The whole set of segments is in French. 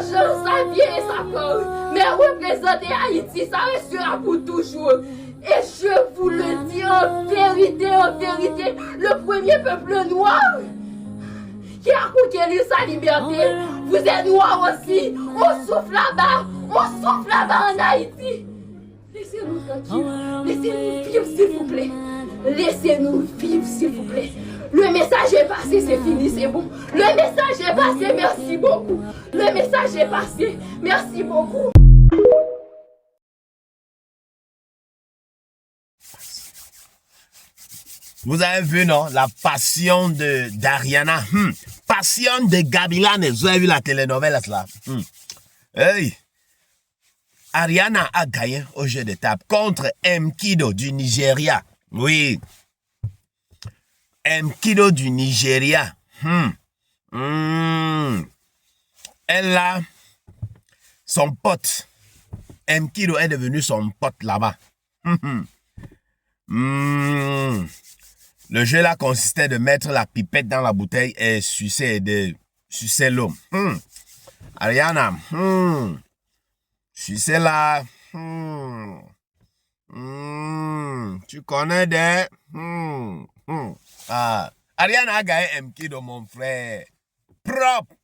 vengeance, ça vient et ça part. Mais représenter Haïti, ça restera pour toujours. Et je vous le dis en vérité, le premier peuple noir qui a conquéri sa liberté, vous êtes noirs aussi. On souffle là-bas en Haïti. Laissez-nous tranquilles, laissez-nous vivre s'il vous plaît. Laissez-nous vivre s'il vous plaît. Le message est passé, c'est fini, c'est bon. Le message est passé, merci beaucoup. Le message est passé, merci beaucoup. Vous avez vu, non? La passion d'Ariana. Passion de Gabilanes. Vous avez vu la télénovelle, là? Hey! Ariana a gagné au jeu de table contre Mkido du Nigeria. Oui. Mkido du Nigeria. Elle a son pote. Mkido est devenu son pote là-bas. Le jeu là consistait de mettre la pipette dans la bouteille et sucer l'eau. Ariana, sucer là. Tu connais des... Ariana a gagné Mkido, mon frère. Propre,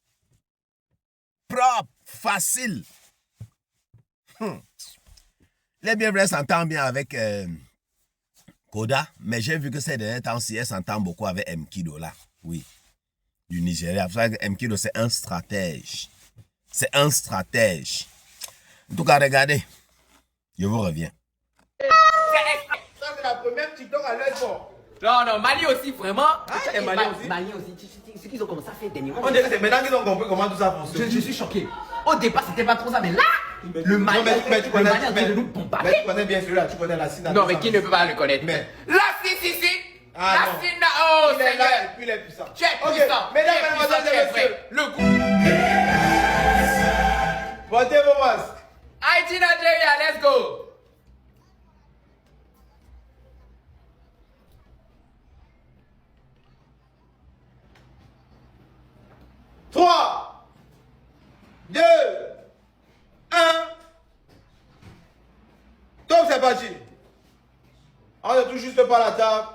facile. Les bien vrai s'entend bien avec Koda, mais j'ai vu que ces derniers temps-ci, elle s'entend beaucoup avec Mkido là. Oui, du Nigeria. Vous savez que Mkido, c'est un stratège. C'est un stratège. En tout cas, regardez. Je vous reviens. Ça, c'est la première TikTok à l'aise fort. Non, Mali aussi, vraiment. Et Mali aussi. Mali aussi. Ce qu'ils ont commencé à faire dernièrement. On dirait que c'est maintenant qu'ils ont compris comment tout ça fonctionne. Je suis choqué. Au départ, c'était pas trop ça, mais là, le Mali, mais tu connais, le Mali de nous bombarder. Mais tu connais bien celui-là, tu connais la Sina. Non, mais qui ne peut pas le connaître? Mais La si. Ah, La non. Sina, oh Il est Seigneur. là et puis il est puissant. Tu es puissant. Mesdames, Tu es mesdemoiselles et puissant, tu es messieurs, vrai. Le coup. portez vos masques. Haïti, Nigeria, let's go. Trois, 2, 1. Donc c'est parti. On ne touche juste pas la table.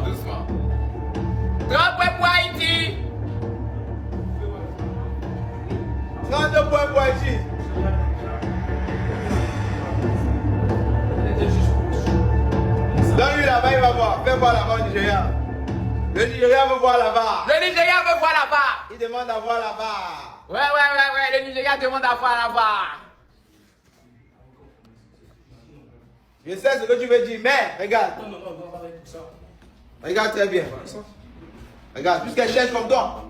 Doucement. 3 points pour Haïti. 32 points pour Haïti. Donne-lui là-bas, il va voir. Fais voir là-bas au Nigeria. Le Nigeria veut voir là-bas. Le Nigeria veut voir là-bas. Il demande à voir là-bas. Ouais. Le Nigeria demande à voir là-bas. Je sais ce que tu veux dire, mais regarde. Regarde très bien. Regarde, puisqu'elle cherche comme toi.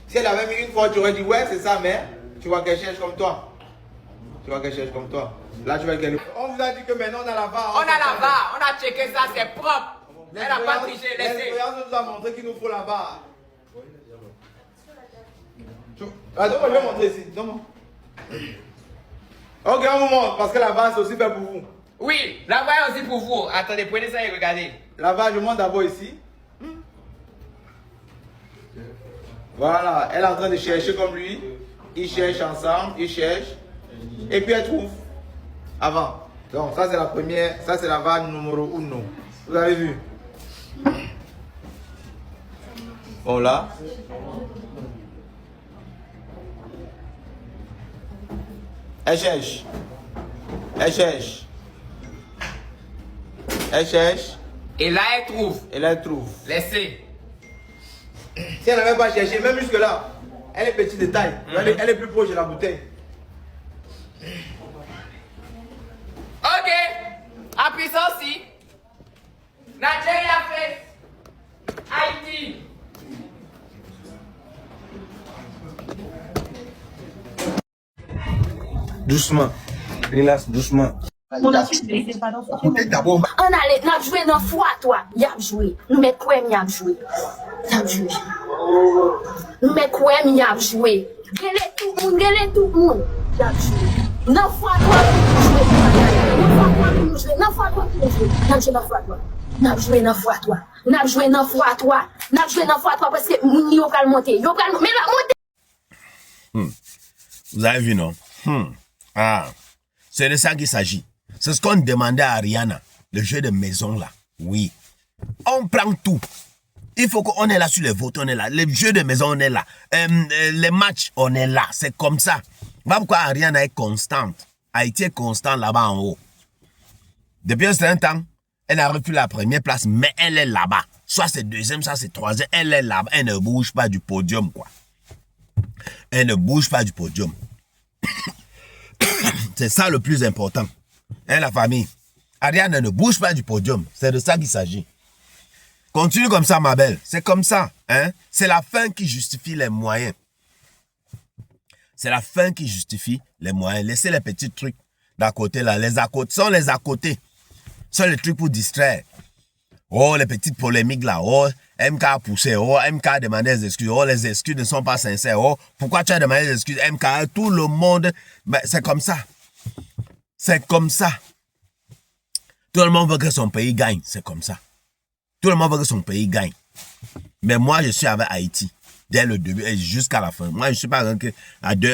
Si elle avait mis une fois, tu aurais dit ouais, c'est ça, mais tu vois qu'elle cherche comme toi. Là, tu vois qu'elle. On vous a dit que maintenant on a la VAR. On a la VAR, on a checké ça, c'est propre. Elle n'a pas triché, laissez. L'expérience nous a montré qu'il nous faut la VAR. Attends, je vais montrer ici. Donne-moi. Ok, on vous montre, parce que la VAR c'est aussi fait pour vous. Oui, la VAR est aussi pour vous. Attendez, prenez ça et regardez. La VAR, je monte d'abord ici. Voilà, elle est en train de chercher comme lui. Ils cherchent ensemble, ils cherchent. Et puis elle trouve. Avant. Donc ça c'est la première, ça c'est la VAR numéro 1. Vous avez vu? Bon là. Elle cherche. Et là, elle trouve. Laissez. Si elle n'avait pas cherché, même jusque là, elle est petite de taille. Elle est plus proche de la bouteille. Ok. Appuie ça aussi. Nigeria fait. Haïti. Doucement. Relax, doucement. On allait, n'a joué dans fois, toi. Y a joué. Nous mettons quoi, y a joué. Nous mettons quoi, y a joué. Gélez tout le monde. Y a joué. Dans fois, toi, joué. Dans fois, toi, n'a joué dans fois, toi. N'a joué dans fois, toi. Parce que nous, yo pral monter. Mais la monter. Vous avez vu, non? Ah. C'est de ça qu'il s'agit. C'est ce qu'on demandait à Ariana, le jeu de maison là. Oui. On prend tout. Il faut qu'on est là sur les votes, on est là. Les jeux de maison, on est là. Les matchs, on est là. C'est comme ça. Voilà pourquoi Ariana est constante. Haïti est constant là-bas en haut. Depuis un certain temps, elle n'a plus la première place, mais elle est là-bas. Soit c'est deuxième, soit c'est troisième. Elle est là-bas. Elle ne bouge pas du podium, quoi. Elle ne bouge pas du podium. C'est ça le plus important. Hein, la famille. Ariane ne bouge pas du podium. C'est de ça qu'il s'agit. Continue comme ça, ma belle. C'est comme ça. Hein? C'est la fin qui justifie les moyens. C'est la fin qui justifie les moyens. Laissez les petits trucs d'à côté là. Les à côté sont les à côté. Ce sont les trucs pour distraire. Oh, les petites polémiques là. Oh, MK a poussé. Oh, MK a demandé des excuses. Oh, les excuses ne sont pas sincères. Oh, pourquoi tu as demandé des excuses? MK, tout le monde. Ben, c'est comme ça. C'est comme ça. Tout le monde veut que son pays gagne. C'est comme ça. Tout le monde veut que son pays gagne. Mais moi, je suis avec Haïti. Dès le début et jusqu'à la fin. Moi, je ne suis pas un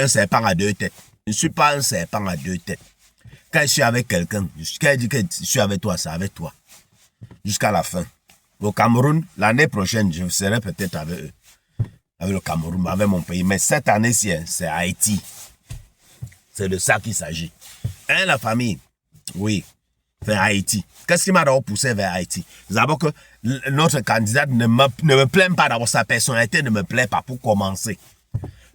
serpent à deux têtes. Je ne suis pas un serpent à deux têtes. Quand je suis avec quelqu'un, quand je dis que je suis avec toi, c'est avec toi. Jusqu'à la fin. Au Cameroun, l'année prochaine, je serai peut-être avec eux. Avec le Cameroun, avec mon pays. Mais cette année-ci, c'est Haïti. C'est de ça qu'il s'agit. Hein, la famille? Oui. Vers Haïti. Qu'est-ce qui m'a d'abord poussé vers Haïti? D'abord que notre candidate ne me plaît pas d'abord, sa personnalité ne me plaît pas pour commencer.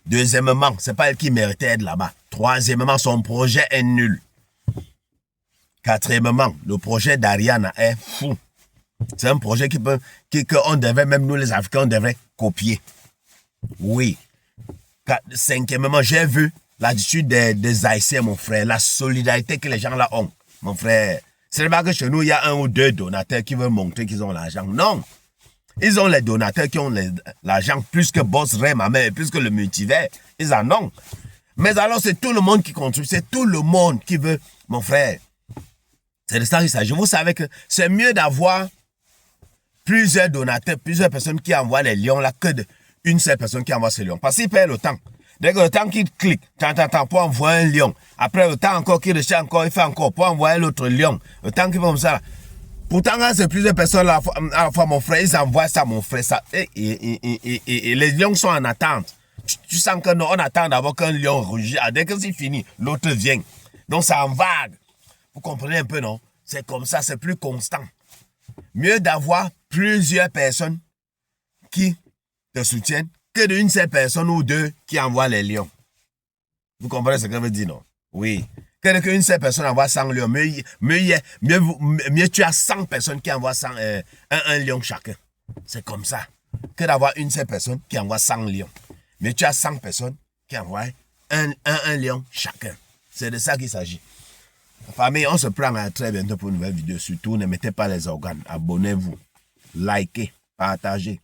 Deuxièmement, c'est pas elle qui méritait d'être là-bas. Troisièmement, son projet est nul. Quatrièmement, le projet d'Ariana est fou. C'est un projet qu'on devait, même nous les Africains, on devrait copier. Oui. Cinquièmement, j'ai vu l'attitude des Haïtiens, mon frère, la solidarité que les gens là ont, mon frère. C'est pas que chez nous, il y a un ou deux donateurs qui veulent montrer qu'ils ont l'argent. Non. Ils ont les donateurs qui ont l'argent plus que Boss Ray, ma mère, plus que le multivers. Ils en ont. Mais alors, c'est tout le monde qui contribue. C'est tout le monde qui veut, mon frère. C'est de ça qu'il s'agit. Vous savez que c'est mieux d'avoir plusieurs donateurs, plusieurs personnes qui envoient les lions là que une seule personne qui envoie ce lion. Parce qu'il perd le temps. Dès que le temps qu'il clique, pour envoyer un lion. Après le temps encore qu'il recherche encore, il fait encore pour envoyer l'autre lion. Le temps qu'il fait comme ça. Là. Pourtant, quand c'est plusieurs personnes à la fois, mon frère, ils envoient ça, mon frère, ça. Et les lions sont en attente. Tu sens que non, on attend d'abord qu'un lion rugit. Dès que c'est fini, l'autre vient. Donc, ça en vague. Vous comprenez un peu, non? C'est comme ça, c'est plus constant. Mieux d'avoir plusieurs personnes qui te soutiennent que d'une seule personne ou deux qui envoient les lions. Vous comprenez ce que je veux dire, non? Oui. Que qu'une seule personne envoie 100 lions. Mieux tu as 100 personnes qui envoient un lion chacun. C'est comme ça. Que d'avoir une seule personne qui envoie 100 lions. Mais tu as 100 personnes qui envoient un lion chacun. C'est de ça qu'il s'agit. Famille, on se prend à très bientôt pour une nouvelle vidéo. Surtout, ne mettez pas les organes. Abonnez-vous. Likez. Partagez.